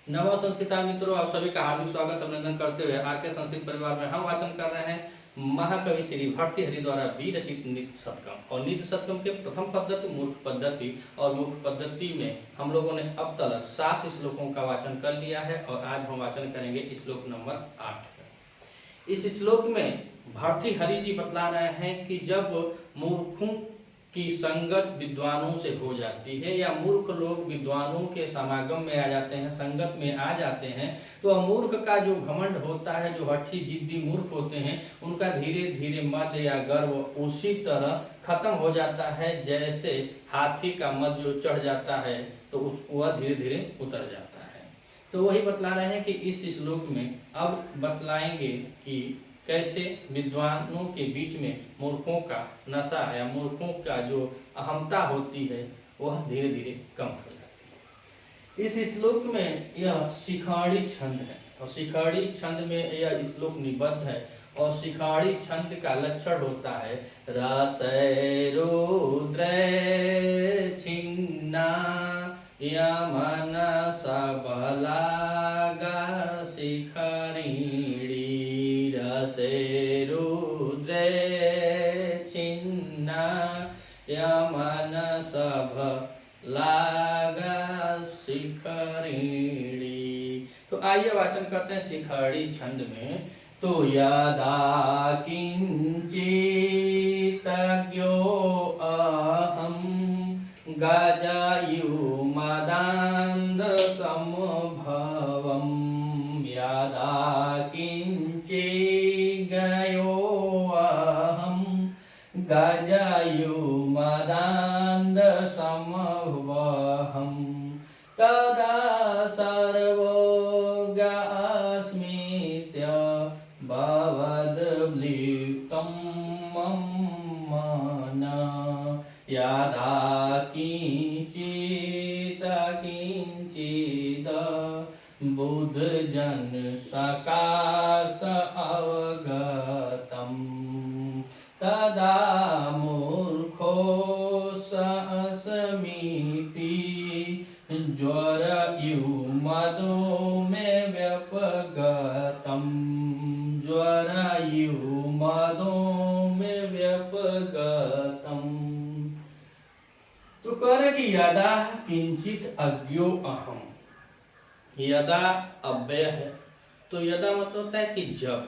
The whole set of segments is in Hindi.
नव संस्कृता मित्रों, आप सभी का हार्दिक स्वागत अभिनंदन करते हुए आर के संस्कृत परिवार में हम वाचन कर रहे हैं महाकवि श्री भर्तृहरि द्वारा विरचित नित्य शतकम। और नित्य शतकम के प्रथम पद्धति मूर्ख पद्धति और मूर्ख पद्धति में हम लोगों ने अब तक 7 श्लोकों का वाचन कर लिया है और आज हम वाचन करेंगे श्लोक नंबर 8। इस श्लोक में भर्तृहरि जी बतला रहे हैं कि जब मूर्खों की संगत विद्वानों से हो जाती है या मूर्ख लोग विद्वानों के समागम में आ जाते हैं, संगत में आ जाते हैं, तो मूर्ख का जो घमंड होता है, जो हठी जिद्दी मूर्ख होते हैं, उनका धीरे धीरे मद या गर्व उसी तरह खत्म हो जाता है जैसे हाथी का मद जो चढ़ जाता है तो वह धीरे धीरे उतर जाता है। तो वही बतला रहे हैं कि इस श्लोक में अब बतलाएंगे कि कैसे विद्वानों के बीच में मूर्खों का नशा या मूर्खों का जो अहमता होती है वह धीरे धीरे कम हो जाती है। इस श्लोक में यह शिखाड़ी छंद है और शिखाड़ी छंद में यह श्लोक निबद्ध है और शिखाड़ी छंद का लक्षण होता है रसै रुद्र छिन्ना यमन सबलागा शिखरिणी रसे रुद्र छिन्ना यमन सबलागा शिखरिणी। तो आइए वाचन करते हैं शिखड़ी छंद में। तो यदा किंचितज्ञो अहं गजायु मदान्ध समभवम् यदा किंचिगयो अहं गजायु मदान्ध समभवम् तदा सर्वज्ञास्मीत्य भवद्व्लिप्तं मम मन यदा किंचित् बुद्धजन सकाश अवगतम् तदा मूर्खो अस्मीति ज्वरयुमदो मे व्यपगतम् ज्वरयुमदो मे व्यपगतम्। तो कह रहे कि यदा किंचित अज्ञो अहम, यदा अव्यय है तो यदा मतलब होता है कि जब,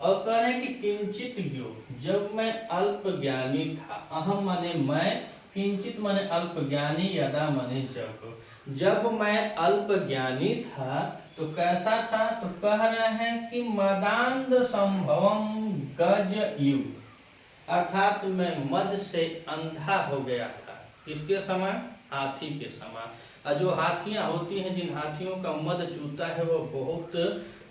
और कह रहे हैं कि किंचित ज्ञो, जब मैं अल्प ज्ञानी था, अहम माने मैं, किंचित माने अल्प ज्ञानी, यदा माने जब मैं अल्प ज्ञानी था तो कैसा था, तो कह रहे हैं कि मदांध संभवम गजयु, अर्थात मैं मद से अंधा हो गया था। किसके समान? हाथी के समान। और जो हाथियां होती हैं, जिन हाथियों का मद चूता है वो बहुत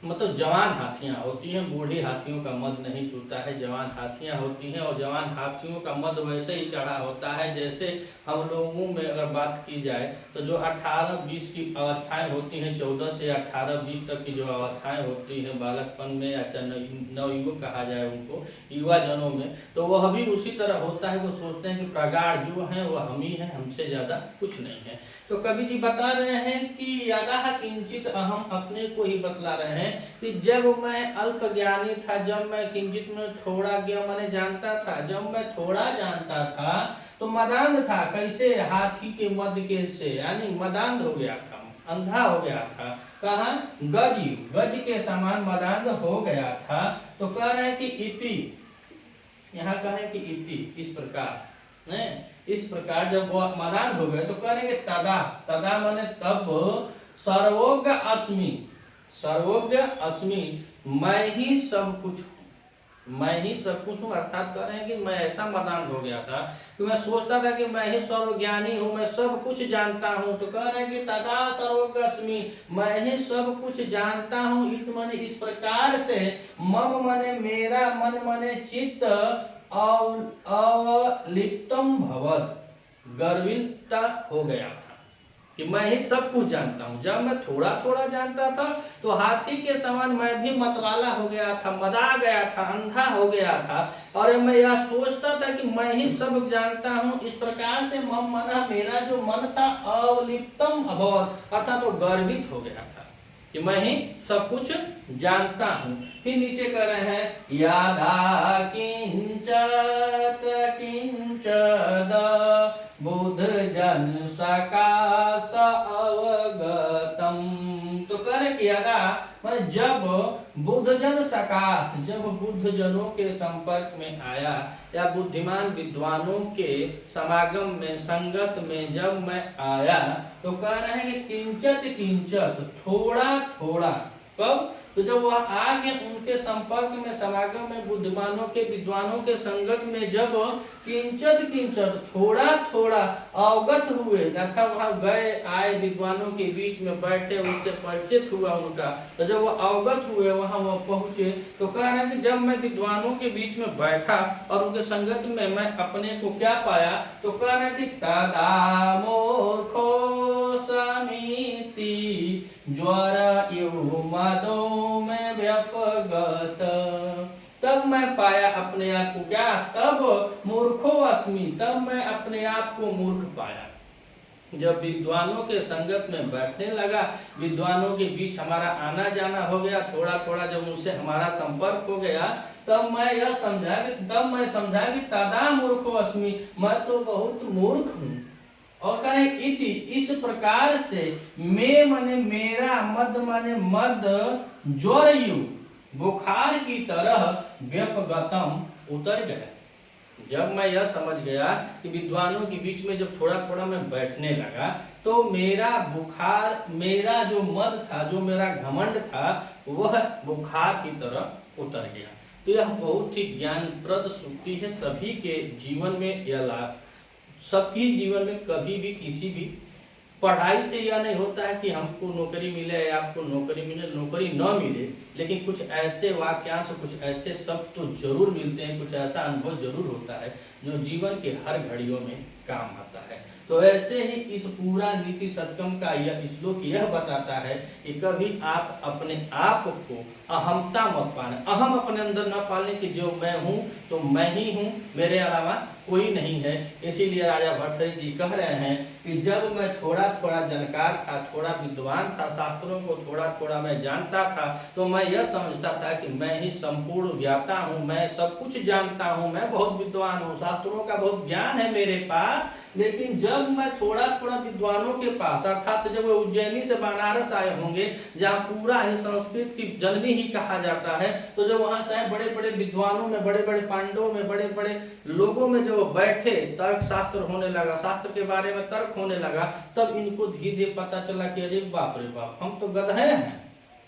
मतलब जवान हाथियां होती हैं, बूढ़ी हाथियों का मद नहीं चूता है, जवान हाथियां होती हैं। और जवान हाथियों का मद वैसे ही चढ़ा होता है जैसे हम लोगों में अगर बात की जाए तो जो 18-20 की अवस्थाएं होती हैं, 14 से 18-20 तक की जो अवस्थाएं होती हैं बालकपन में या नवयुवक कहा जाए उनको, युवा जनों में, तो वह भी उसी तरह होता है। वो सोचते हैं कि प्रगाढ़ जो है वह हम ही हैं, हमसे ज्यादा कुछ नहीं है। तो कवि जी बता रहे हैं कि यदा किंचित अहम, अपने को ही बतला रहे हैं कि जब मैं अल्प ज्ञानी था, जब मैं किंचित में थोड़ा ज्ञान मैंने जानता था, जब मैं थोड़ा जानता था तो मदांध था। कैसे? हाथी के मद के से, यानी मदांध हो गया था, अंधा हो गया था। कहा? गज के समान मदांध हो गया था। तो कह रहे हैं कि इति, यहाँ कह रहे हैं कि इति, इस प्रकार, इस प्रकार जब वो मदान हो गए तो करेंगे तदा, तदा माने तब, सर्वज्ञ अस्मि, सर्वज्ञ अस्मि, मैं ही सब कुछ हूँ, मैं ही सब कुछ हूँ। अर्थात कह रहे हैं कि मैं ऐसा मदान हो गया था कि मैं सोचता था कि मैं ही सर्वज्ञानी हूँ, मैं सब कुछ जानता हूँ। तो कह रहे हैं कि तदा सर्वज्ञ अस्मि, मैं ही सब कुछ जानता हूँ। इत माने इस प्रकार से, मम माने मेरा, मन माने चित्त, अवलिप्तम भवत, गर्वित हो गया था। कि मैं ही सब कुछ जानता हूँ। जब मैं थोड़ा थोड़ा जानता था तो हाथी के समान मैं भी मतवाला हो गया था, मदा गया था, अंधा हो गया था, और मैं यह सोचता था कि मैं ही सब जानता हूँ। इस प्रकार से मेरा जो मन था अवलिप्तम अभवत्, अर्थात तो गर्वित हो गया था कि मैं ही सब कुछ जानता हूँ। फिर नीचे कर रहे हैं यादा किंचत किंचद बुध जन सकाश अवगतम। तो कर किया था मैं जब बुद्ध जन सकाश, जब बुद्ध जनों के संपर्क में आया या बुद्धिमान विद्वानों के समागम में संगत में जब मैं आया, तो कह रहे हैं कि किंचत किंचत, थोड़ा थोड़ा। कब? तो जब वह आ गए उनके संपर्क में समागम में बुद्धिमानों के विद्वानों के संगत में जब किंचत किंचत, थोड़ा थोड़ा अवगत हुए, अर्थात वहां गए आए विद्वानों के बीच में बैठे, उससे परिचित हुआ उनका, तो जब वह अवगत हुए वहां वह पहुंचे, तो कह रहे हैं कि जब मैं विद्वानों के बीच में बैठा और उनके संगत में मैं अपने को क्या पाया, तो कह रहे हैं कि तदा मूर्खो समिति ज्वर इव मदो में व्यपगत। तब मैं पाया अपने आप को क्या, तब मूर्खो अस्मि, तब मैं अपने आप को मूर्ख पाया। जब विद्वानों के संगत में बैठने लगा, विद्वानों के बीच हमारा आना जाना हो गया, थोड़ा थोड़ा जब उनसे हमारा संपर्क हो गया, तब मैं समझा कि तदा मूर्खो अस्मि, मैं तो बहुत मूर्ख हूँ। और कहे इति, इस प्रकार से मैं माने मेरा, मद माने मद, ज्वरयु बुखार की तरह, व्यपगतम उतर गया। जब मैं यह समझ गया कि विद्वानों के बीच में जब थोड़ा थोड़ा मैं बैठने लगा, तो मेरा बुखार, मेरा जो मद था, जो मेरा घमंड था, वह बुखार की तरह उतर गया। तो यह बहुत ही ज्ञानप्रद सूक्ति है। सभी के जीवन में यह लाभ, सबकी जीवन में कभी भी किसी भी पढ़ाई से यह नहीं होता है कि हमको नौकरी मिले या आपको नौकरी मिले, नौकरी न मिले, लेकिन कुछ ऐसे वाक्यांश, कुछ ऐसे शब्द तो जरूर मिलते हैं, कुछ ऐसा अनुभव जरूर होता है जो जीवन के हर घड़ियों में काम आता है। तो ऐसे ही इस पूरा नीति सत्यम का यह श्लोक यह बताता है कि कभी आप अपने आप को अहमता मत पाने, अहम अपने अंदर न पालें कि जो मैं हूँ तो मैं ही हूँ, मेरे अलावा कोई नहीं है। इसीलिए राजा भर्तृहरि जी कह रहे हैं कि जब मैं थोड़ा थोड़ा जानकार था, थोड़ा विद्वान था, शास्त्रों को थोड़ा थोड़ा मैं जानता था, तो मैं यह समझता था कि मैं ही संपूर्ण ज्ञाता हूँ, मैं सब कुछ जानता हूँ, मैं बहुत विद्वान हूँ, शास्त्रों का बहुत ज्ञान है मेरे पास। लेकिन जब मैं थोड़ा थोड़ा विद्वानों के पास, अर्थात जब वो उज्जैनी से बनारस आए होंगे, जहाँ पूरा है संस्कृत की जननी ही कहा जाता है, तो जब वहां से बड़े बड़े विद्वानों में, बड़े बड़े पांडवों में, बड़े बड़े लोगों में जब वो बैठे, तर्क शास्त्र होने लगा, शास्त्र के बारे में तर्क होने लगा, तब इनको धीरे धीरे पता चला कि अरे बाप रे बाप, हम तो गधे हैं,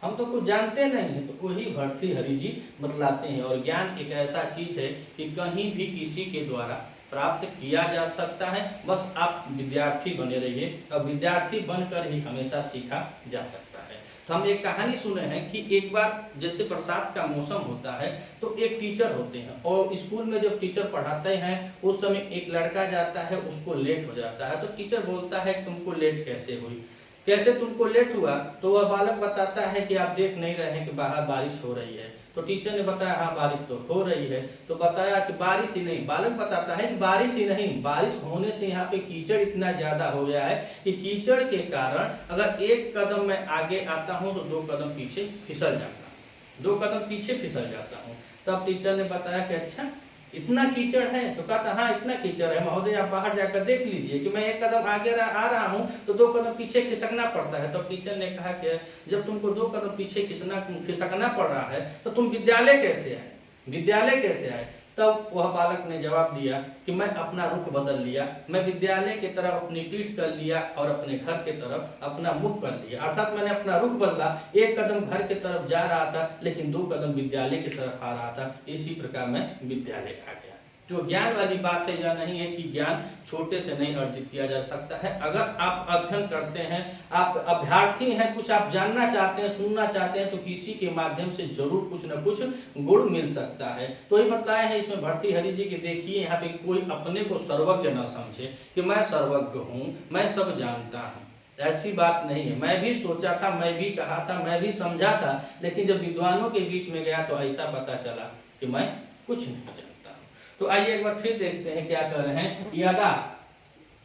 हम तो कुछ जानते नहीं है। तो वही भर्तृहरि जी बतलाते हैं। और ज्ञान एक ऐसा चीज है कि कहीं भी किसी के द्वारा प्राप्त किया जा सकता है, बस आप विद्यार्थी बने रहिए, और विद्यार्थी बनकर ही हमेशा सीखा जा सकता है। तो हम एक कहानी सुने हैं कि एक बार जैसे बरसात का मौसम होता है, तो एक टीचर होते हैं, और स्कूल में जब टीचर पढ़ाते हैं उस समय एक लड़का जाता है, उसको लेट हो जाता है। तो टीचर बोलता है तुमको लेट कैसे हुई, कैसे तुमको लेट हुआ? तो वह बालक बताता है कि आप देख नहीं रहे हैं कि बाहर बारिश हो रही है। तो टीचर ने बताया हाँ बारिश तो हो रही है। तो बताया कि बारिश ही नहीं, बालक बताता है कि बारिश ही नहीं, बारिश होने से यहाँ पे कीचड़ इतना ज्यादा हो गया है कि कीचड़ के कारण अगर एक कदम मैं आगे आता हूँ तो 2 कदम पीछे फिसल जाता हूँ, 2 कदम पीछे फिसल जाता हूँ। तब टीचर ने बताया कि अच्छा इतना कीचड़ है? तो कहा हाँ इतना कीचड़ है महोदय, आप बाहर जाकर देख लीजिए कि मैं 1 कदम आगे आ रहा हूँ तो 2 कदम पीछे खिसकना पड़ता है। तो टीचर ने कहा कि जब तुमको 2 कदम पीछे खिसकना पड़ रहा है तो तुम विद्यालय कैसे आए, विद्यालय कैसे आए? तब वह बालक ने जवाब दिया कि मैं अपना रुख बदल लिया, मैं विद्यालय की तरफ अपनी पीठ कर लिया और अपने घर की तरफ अपना मुख कर लिया। अर्थात मैंने अपना रुख बदला, 1 कदम घर की तरफ जा रहा था लेकिन 2 कदम विद्यालय की तरफ आ रहा था। इसी प्रकार मैं विद्यालय आ गया। तो ज्ञान वाली बात है, यह नहीं है कि ज्ञान छोटे से नहीं अर्जित किया जा सकता है। अगर आप अध्ययन करते हैं, आप अभ्यर्थी हैं, कुछ आप जानना चाहते हैं, सुनना चाहते हैं, तो किसी के माध्यम से जरूर कुछ न कुछ गुण मिल सकता है। तो ये बताया है इसमें भर्तृहरि जी की। देखिए यहाँ पे कोई अपने को सर्वज्ञ न समझे कि मैं सर्वज्ञ हूँ, मैं सब जानता हूँ। ऐसी बात नहीं है। मैं भी सोचा था, मैं भी कहा था, मैं भी समझा था, लेकिन जब विद्वानों के बीच में गया तो ऐसा पता चला कि मैं कुछ नहीं जानता। तो आइए एक बार फिर देखते हैं क्या कर रहे हैं। यदा,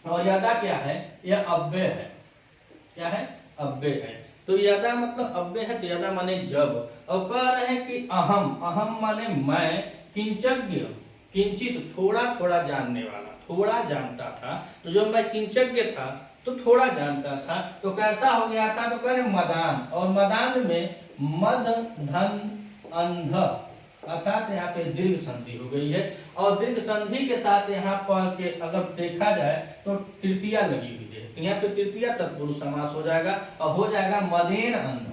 और यदा क्या है? यह अव्यय है। क्या है? अव्यय है। तो यदा मतलब अव्यय है, तो यदा माने जब। और कह रहे हैं कि अहम, अहम माने मैं, किंचज्ञ, किंचित थोड़ा थोड़ा जानने वाला, थोड़ा जानता था। तो जब मैं किंचज्ञ था तो थोड़ा जानता था, तो कैसा हो गया था? तो कह रहे मदान, और मदान में मद धन अंध, अर्थात यहाँ पे दीर्घ संधि हो गई है। और दीर्घ संधि के साथ यहाँ पर के अगर देखा जाए तो तृतीया लगी हुई है, तो यहाँ पे तृतीया तत्पुरुष समास हो जाएगा और हो जाएगा मदेन अंध,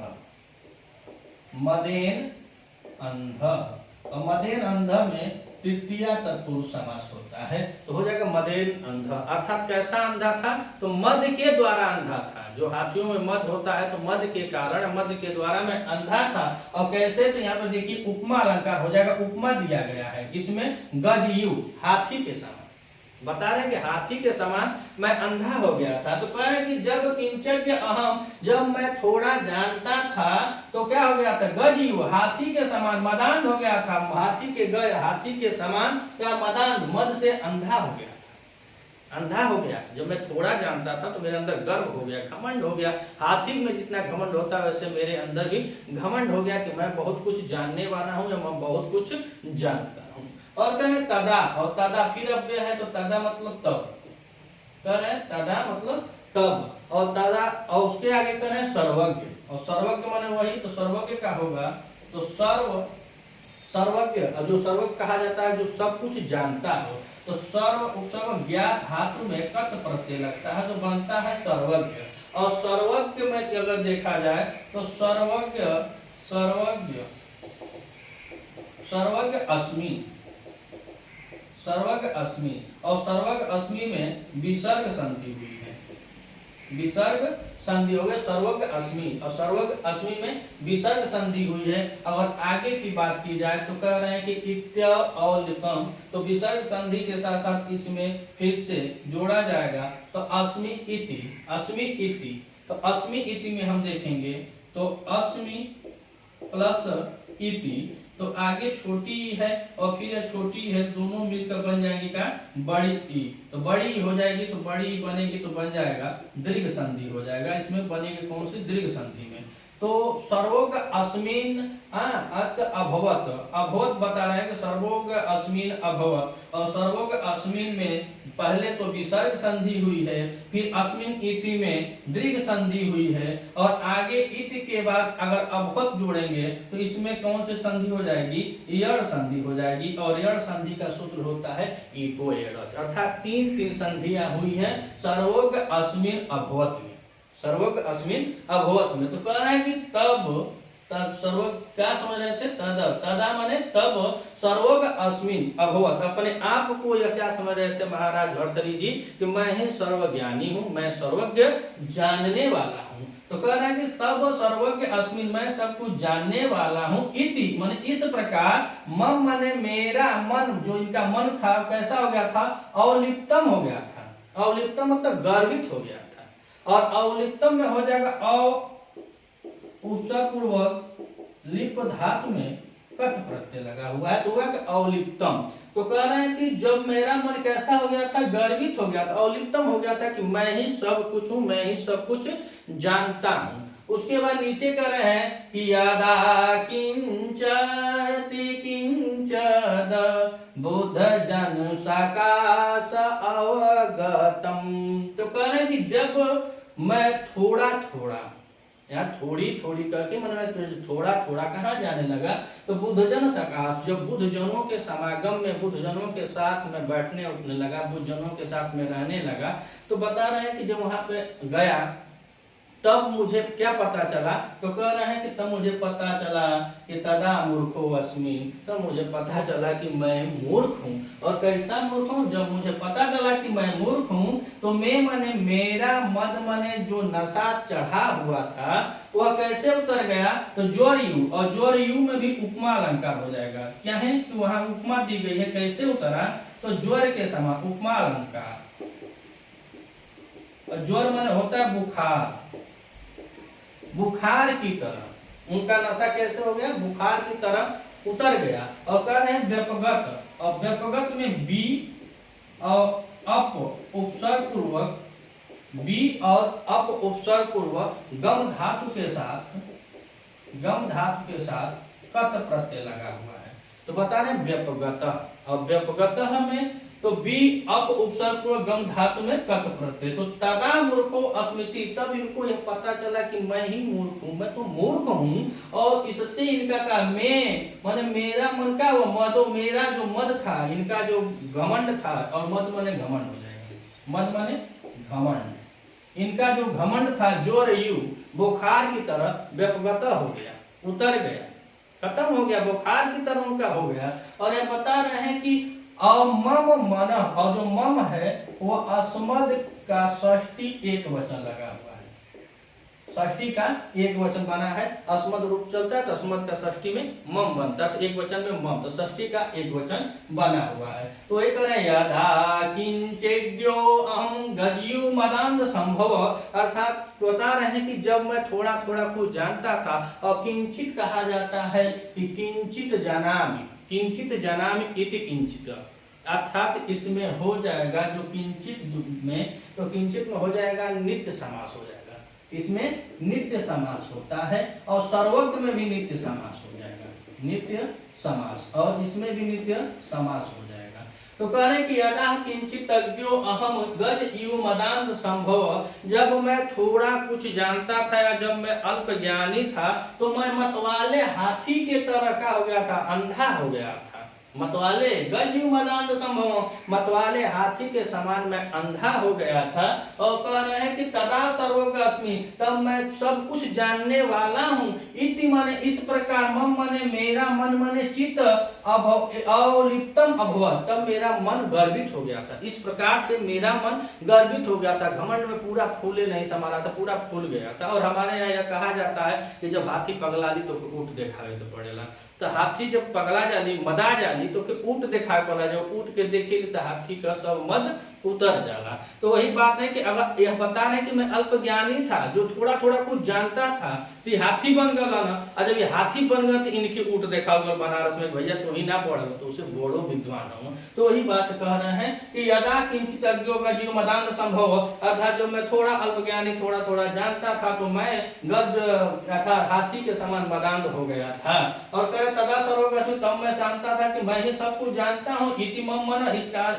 मदेन अंध। और मदेन अंध में तृतीया तत्पुरुष समास होता है, तो हो जाएगा मदेन अंध। अर्थात कैसा अंधा था? तो मद के द्वारा अंधा था। जो हाथियों में मद होता है तो मद के कारण, मद के द्वारा मैं अंधा था। और कैसे? तो यहाँ पर देखिए उपमा अलंकार हो जाएगा, उपमा दिया गया है इसमें गजयु, हाथी के समान। बता रहे हैं कि हाथी के समान मैं अंधा हो गया था। तो कह रहे हैं कि जब किंचज्ञ अहम, जब मैं थोड़ा जानता था तो क्या हो गया था? गजयु, हाथी के समान, मदान हो गया था। हाथी के गज, हाथी के समान क्या? मदान, मद से अंधा हो गया, अंधा हो गया। जब मैं थोड़ा जानता था तो मेरे अंदर गर्व हो गया, घमंड हो गया। हाथी में जितना घमंड होता है वैसे मेरे अंदर भी घमंड हो गया कि मैं बहुत कुछ जानने वाला हूँ या मैं बहुत कुछ जानता हूँ। और कहें तदा, और तदा फिर अव्यय है, तो तदा मतलब तब। करें तदा मतलब तब, और तदा, और उसके आगे करें सर्वज्ञ, और सर्वज्ञ माने वही, तो सर्वज्ञ का होगा तो सर्व, सर्वज्ञ, जो सर्वज्ञ कहा जाता है जो सब कुछ जानता हो। तो सर्व उपसर्ग ज्ञात धातु में कत प्रत्यय लगता है तो बनता है सर्वज्ञ। और सर्वज्ञ में अगर देखा जाए तो सर्वज्ञ, सर्वज्ञ, सर्वज्ञ अस्मि, सर्वज्ञ अस्मि, और सर्वज्ञ अस्मि में विसर्ग संधि हुई है, विसर्ग संधि हो गए सर्वज्ञ अस्मि, और सर्वज्ञ अस्मि में विसर्ग संधि हुई है। अगर आगे की बात की जाए तो कह रहे हैं कि इत्य और लिपम, तो विसर्ग संधि के साथ साथ इसमें फिर से जोड़ा जाएगा तो अस्मि इति, अस्मि इति। तो अस्मि इति में हम देखेंगे तो अस्मि प्लस इति, तो आगे छोटी है और फिर छोटी है, दोनों मिलकर बन जाएंगी का बड़ी ई, तो बड़ी हो जाएगी, तो बड़ी बनेगी तो बन जाएगा दीर्घ संधि हो जाएगा। इसमें बनेगी कौन सी? दीर्घ संधि में। तो सर्वोग अस्मिन अत अभवत, अभवत बता रहे हैं कि सर्वोग अस्मिन अभवत, और सर्वोग अस्मिन में पहले तो विसर्ग संधि हुई है, फिर अस्मिन इति में दीर्घ संधि हुई है, और आगे इति के बाद अगर अभवत जोड़ेंगे तो इसमें कौन सी संधि हो जाएगी? यड़ संधि हो जाएगी। और यड़ संधि का सूत्र होता है इको एड़च, अर्थात तीन तीन संधियां हुई है सर्वोग अस्मिन अभवत में, सर्वोग अस्मिन अभवत में। तो कह रहा है कि तब, तब सर्वोग क्या समझ रहे थे? तदा, तदा माने तब सर्वोग अस्मिन अभवत, अपने आप को यह क्या समझ रहे थे महाराज भर्तृहरि जी कि मैं ही सर्वज्ञानी हूँ, मैं सर्वज्ञ जानने वाला हूँ। तो कह रहा है कि तब सर्वज्ञ अस्मिन, मैं सब कुछ जानने वाला हूँ। इति माने इस प्रकार, मम माने मेरा मन, जो इनका मन था कैसा हो गया था? अवलिप्तम हो गया था। अवलिप्तम मतलब गर्वित हो गया था। और अवलिप्तम में हो जाएगा अव पूर्वक लिप धातु में कट प्रत्यय लगा हुआ है, तो हुआ कि अवलिप्तम। तो कह रहे हैं कि जब मेरा मन कैसा हो गया था? गर्वित हो गया था, अवलिप्तम हो गया था कि मैं ही सब कुछ हूँ, मैं ही सब कुछ जानता हूँ। उसके बाद नीचे कह रहे हैं कि यदा किंचति किंचद बुद्ध जन सकाश अवगतम, तो कह रहे हैं कि जब मैं थोड़ा थोड़ा, यहाँ थोड़ी थोड़ी करके मन थोड़ा थोड़ा कहाँ जाने लगा? तो बुद्धजन सकाश, जब बुद्धजनों के समागम में, बुद्धजनों के साथ में बैठने उठने लगा, बुद्धजनों के साथ में रहने लगा, तो बता रहे हैं कि जब वहां पे गया तब मुझे क्या पता चला? तो कह रहे हैं कि तब मुझे पता चला कि तदा मूर्खो अस्मि, तब मुझे पता चला कि मैं मूर्ख हूँ। और कैसा मूर्ख हूँ? जब मुझे पता चला कि मैं मूर्ख हूँ तो मैं माने मेरा, मद माने जो नशा चढ़ा हुआ था वह कैसे उतर गया? तो ज्वरयु, और ज्वरयु में भी उपमा अलंकार हो जाएगा। क्या है कि वहां उपमा दी गई है, कैसे उतरा? तो ज्वर के समान उपमा अलंकार, और ज्वर माने होता है बुखार, बुखार की तरह उनका नशा कैसे हो गया, बुखार की तरह उतर गया। और कह रहे हैं व्यपगत, और व्यपगत में बी और अप उपसर्ग पूर्वक, बी और अप उपसर्ग पूर्वक गम धातु के साथ, गम धातु के साथ कत प्रत्यय लगा हुआ है। तो बता रहे व्यपगत, और व्यपगत में तो बी अप उपसर्ग पूर्वक गम धातु में कत प्रत्यय। तो तदा मूर्खो अस्मिति, तब इनको यह पता चला कि मैं ही मूर्ख हूं, मैं तो मूर्ख हूं। और इससे इनका का मैं माने मेरा मन का वो मदो, मेरा जो मद था, इनका जो घमंड था, और मद माने घमंड हो जाएगा, मद माने घमंड, इनका जो घमंड था जोर यू बुखार की तरह व्यपगत हो गया, उतर गया, खत्म हो गया, बुखार की तरह उनका हो गया। और ये बता रहे हैं कि अमम मन, और जो मम है वो अस्मद का षष्ठी एक वचन लगा हुआ है, षष्ठी का एक वचन बना है, अस्मद रूप चलता है तो अस्मद का षष्ठी में मम बनता है, तो एक वचन में मम, तो षष्ठी का एक वचन बना हुआ है। तो एक करें यदा किंचिद्यो अहम गजयु मदांध संभव, अर्थात बता रहे हैं कि जब मैं थोड़ा थोड़ा कुछ जानता था, और किंचित कहा जाता है कि किंचित जनामि, किंचित जनामि इति किंचित, अर्थात इसमें हो जाएगा जो किंचित में, तो किंचित में हो जाएगा नित्य समास हो जाएगा, इसमें नित्य समास होता है, और सर्वज्ञ में भी नित्य समास हो जाएगा, नित्य समास, और इसमें भी नित्य समास हो जाएगा। तो कह रहे कि यदा किंचित अज्ञो अहम गज यु मदांध संभव, जब मैं थोड़ा कुछ जानता था या जब मैं अल्प ज्ञानी था, तो मैं मतवाले हाथी के तरह का हो गया था, अंधा हो गया था, मतवाले गजयु मदांध संभव, मतवाले हाथी के समान मैं अंधा हो गया था। और कह रहे हैं कि तदा सर्वज्ञ अस्मि, तब मैं सब कुछ जानने वाला हूँ, इति माने इस प्रकार, मम माने मेरा, मन माने चित्त, अवलिप्तम अभवत, तब मेरा मन गर्वित हो गया था, इस प्रकार से मेरा मन गर्वित हो गया था, घमंड में पूरा फूले नहीं समा रहा था, पूरा फूल गया था। और हमारे यहाँ यह कहा जाता है कि जब हाथी पगला ली तो ऊँट देखावे तो पड़ेला, तो हाथी जब पगला जाली, मदा जाली, तो फिर ऊँट दिखाई पड़ा, जब ऊँट के देखेली तो हाथी का सब मद उतर जाला। तो वही बात है कि अगर यह बता रहे कि मैं अल्प ज्ञानी था, जो थोड़ा थोड़ा कुछ जानता था, तो ये हाथी बन गया ना, और जब ये हाथी बन गया तो इनके ऊँट देखा गया बनारस में, भैया तो ही ना पढ़ तो उसे बोड़ो विद्वान हो। तो वही बात कह रहे हैं कि यदा किंचित अज्ञो का जीव मदान संभव, अर्थात जब मैं थोड़ा अल्प ज्ञानी थोड़ा थोड़ा जानता था, तो मैं गद अर्थात हाथी के समान मदान हो गया था। और कहे तदा सर्वज्ञ, तब मैं जानता था कि मैं ही सब कुछ जानता हूँ, इति मम मन,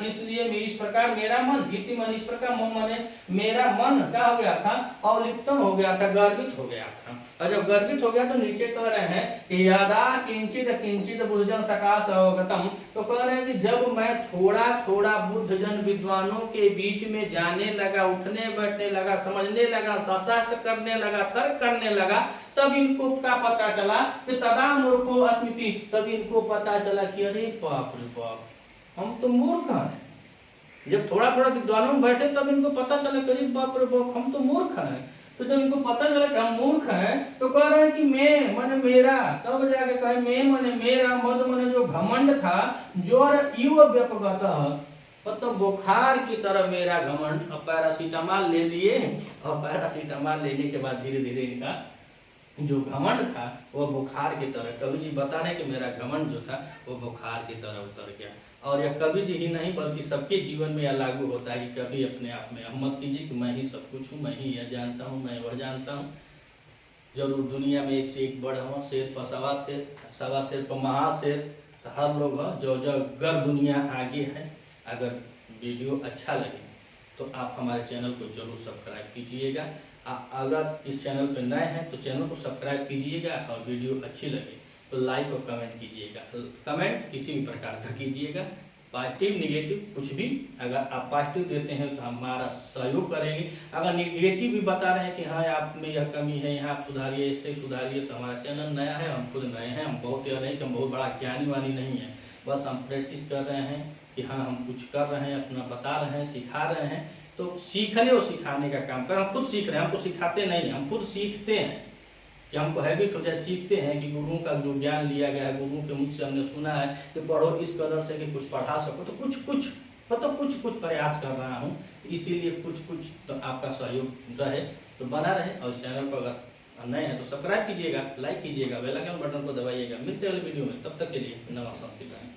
इसलिए इस प्रकार मेरा मन, इति मन इस प्रकार, मम माने मेरा मन क्या हो गया था, अवलिप्तम हो गया था, गर्वित हो गया था। और जब गर्वित हो गया तो नीचे कह रहे हैं कि यदा किंचित किंचित बुद्धजन सकाश अवगतम, तो कह रहे हैं कि जब मैं थोड़ा थोड़ा बुद्धजन विद्वानों के बीच में जाने लगा, उठने बैठने लगा, समझने लगा, शास्त्र करने लगा, तर्क करने लगा, तब इनको क्या पता चला कि तदा मूर्खो अस्मिति, तब इनको पता चला कि अरे बाप रे बाप, हम तो मूर्ख हैं। जब थोड़ा थोड़ा विद्वानों में बैठे तब इनको पता चला कि अरे बाप रे बाप, हम तो मूर्ख हैं। तो जब इनको पता चला कि हम मूर्ख हैं, तो कह रहे हैं कि मैं माने मेरा, तब जाके कहे मैं माने मेरा, मद माने जो घमंड था, जोर युव व्यपगत, मतलब बुखार की तरह मेरा घमंड। अब पैरासीटामॉल ले लिए, और पैरासीटामॉल लेने के बाद धीरे धीरे इनका जो घमंड था वो बुखार की तरह, कवि जी बता रहे कि मेरा घमंड जो था वो बुखार की तरह उतर गया। और यह कवि जी ही नहीं बल्कि सबके जीवन में यह लागू होता है कि कभी अपने आप में मत कीजिए कि मैं ही सब कुछ हूँ, मैं ही यह जानता हूँ, मैं वह जानता हूँ। जरूर दुनिया में एक से एक बड़ा हो, शेर पर सवा शेर पर महाशेर, तो हर लोग हो जो जो अगर दुनिया आगे है। अगर वीडियो अच्छा लगे तो आप हमारे चैनल को जरूर सब्सक्राइब कीजिएगा। अगर इस चैनल पर नए हैं तो चैनल को सब्सक्राइब कीजिएगा, और वीडियो अच्छी लगे तो लाइक और कमेंट कीजिएगा। कमेंट किसी भी प्रकार का कीजिएगा, पॉजिटिव निगेटिव कुछ भी। अगर आप पॉजिटिव देते हैं तो हमारा सहयोग करेंगे, अगर निगेटिव भी बता रहे हैं कि हाँ आप में यह कमी है, यहाँ आप सुधारिए, इससे सुधारिए, तो हमारा चैनल नया है, हम खुद नए हैं, हम बहुत यह नहीं कि हम बहुत बड़ा ज्ञानी वानी नहीं है, बस हम प्रैक्टिस कर रहे हैं कि हाँ हम कुछ कर रहे हैं, अपना बता रहे हैं, सिखा रहे हैं। तो सीखने और सिखाने का काम कर, हम खुद सीख रहे हैं, हमको सिखाते नहीं, हम खुद सीखते हैं कि हमको हैबिट हो जाए, सीखते हैं कि गुरुओं का जो ज्ञान लिया गया है, गुरुओं के मुख से हमने सुना है कि पढ़ो इस कदर से कि कुछ पढ़ा सको, तो कुछ कुछ कुछ प्रयास कर रहा हूँ, इसीलिए कुछ कुछ तो आपका सहयोग रहे तो बना रहे। और इस चैनल को अगर नए हैं तो सब्सक्राइब कीजिएगा, लाइक कीजिएगा, बेल आइकन बटन को दबाइएगा। मिलते हैं अगले वीडियो में, तब तक के लिए नमस्कार।